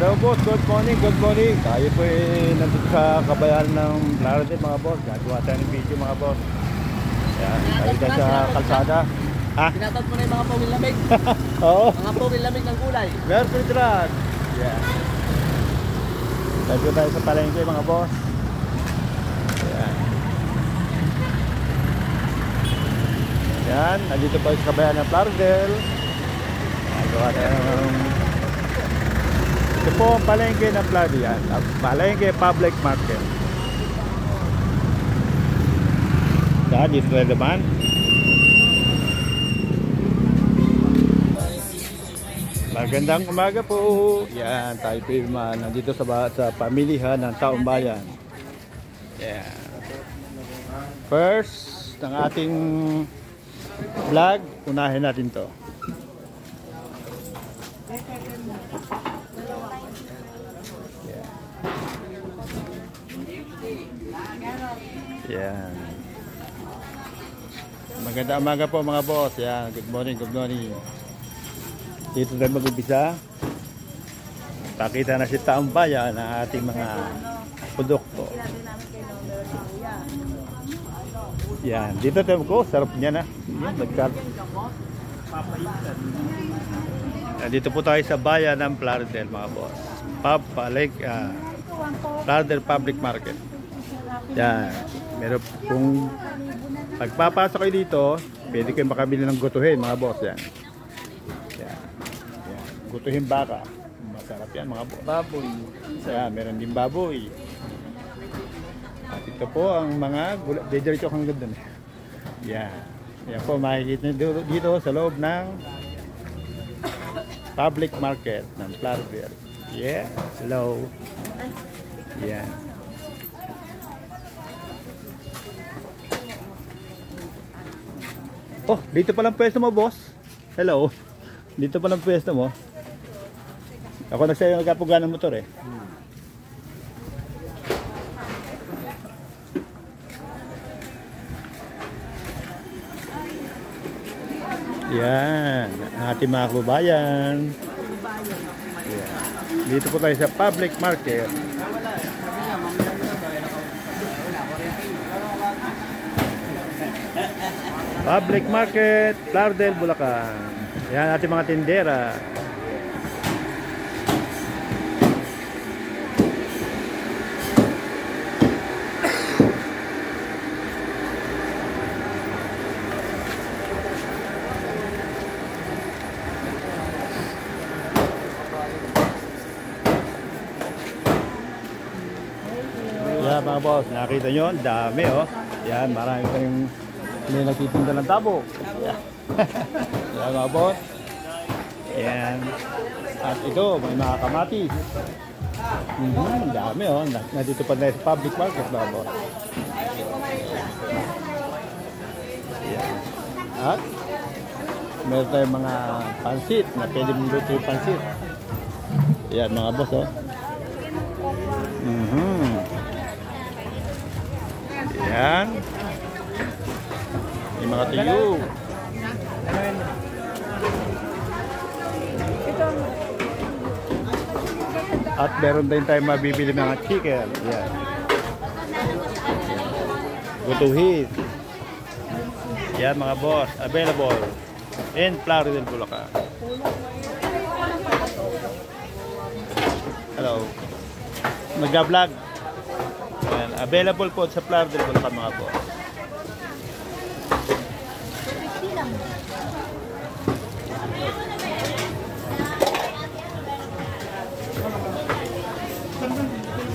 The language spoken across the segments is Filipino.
Hello boss, good morning, good morning. Tayo po nandito sa kabayan ng Plaridel mga boss. Gagawa tayo ng video mga boss. Yan, tayo dyan sa kalsada. Ha? Tinatot mo na yung mga pawil lamig. Oo. Mga pawil lamig ng kulay. Mercury Drug. Yan. Tayo tayo sa palengke mga boss. Yan. Yan, nandito po sa kabayan ng Plaridel. Gagawa tayo ng... Ito po ang palengke ng Plaridel, palengke public market. Yan, dito tayo naman. Magandang umaga po. Yan, tayo po nandito sa pamilihan ng Taong Bayan. Yan. First, ng ating vlog, unahin natin to. Yan. Magandang umaga po mga boss. Yan, good morning, good morning. Dito tayo mag-umpisa. Pakita na si Taong Bayan ng ating mga produkto. Yan, dito tayo ko, sarap niya na. Yan, dito po tayo sa bayan ng Plaridel mga boss. Plaridel Public Market. Yan, meron kung pagpapasok kayo dito, pwede kayo makabili ng gutuhin mga boss. Yan. Yan. Yan. Gutuhin baka. Masarap yan mga boss. Baboy. Yan, meron din baboy. At ito po ang mga gulay. Didiretso hanggang doon. Yan. Yan po makikita nyo dito sa loob ng public market ng Plaridel. Yeah. Hello. Yan. Oh, dito pa lang pwesto mo, boss. Hello. Dito pa lang pwesto mo. Ako nagsayo nagkapuga ng motor eh. Yan, ating mga kababayan. Yan. Dito po tayo sa public market. Public market, Plaridel, Bulacan. Yan ating mga tindera. Yan mga boss, nakita nyo, dami oh. Yan, marami pa yung may nagtitinda ng tabo. Yan. Yan mga boss. Yan. At ito, may mga kamatis. Dami oh. Nandito pa na sa public market mga boss. Yan. At meron tayong mga pansit na pwede mong luto yung pansit. Yan mga boss oh. Yan. Yung mga tuyo. At meron din tayo mabibili mga chicken. Yan. Gutuhin. Yan mga boss. Available in Plaridel, Bulacan. Hello. Nag-vlog. Yan. Available po sa Plaridel, Bulacan mga boss.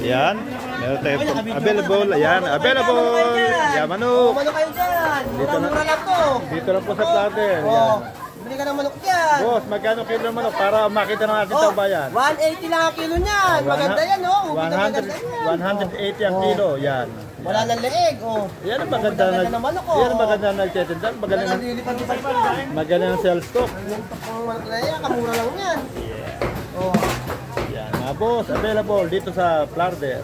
Yan, meron tayo available. Ayan, available. Yan, manok. Manok kayo dyan. Mura lang to. Dito lang po sa Plaridel. Yan. Bili ka ng manok dyan. Boss, magkano kilo ng manok para makita ng ating Taong Bayan? 180 lang ang kilo niyan. Maganda yan, oh. 180 ang kilo. Yan. Wala nang leeg, oh. Yan ang maganda na manok, oh. Yan ang maganda na nagtitinda. Maganda ng sales stock. Yung manok na yan, kamura lang yan. Oh. Yan, mga boss, available dito sa Plaridel.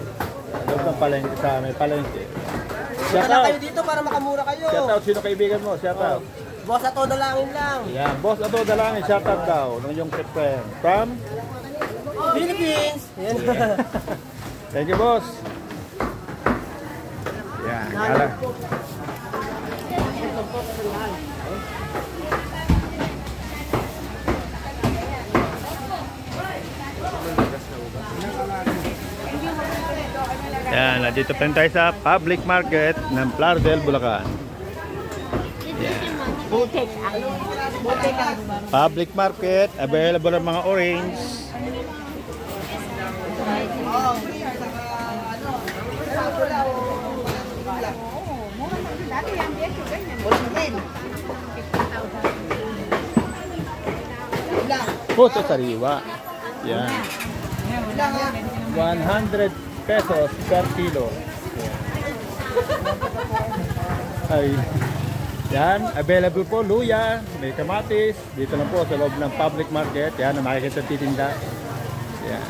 Loob ng palengke, sa may palengke. Shout out kayo dito para makamura kayo. Shout out, sino kaibigan mo? Shout out. Boss Ato, dalangin lang. Yan, boss Ato, dalangin. Shout out daw ng iyong friend. From Philippines! Yan. Thank you, boss. Yan, kala. Yan, nandito pa rin tayo sa public market ng Plardel, Bulacan. Butik. Butik ang Public market, available ang mga orange. dati yan, yes, yung ganyan. Puso sariwa. Yan. 100 pesos per kilo. Ay. Yan, available po luya, may kamatis, dito lang po sa loob ng public market. Yan, ang makikita titinda. Yan.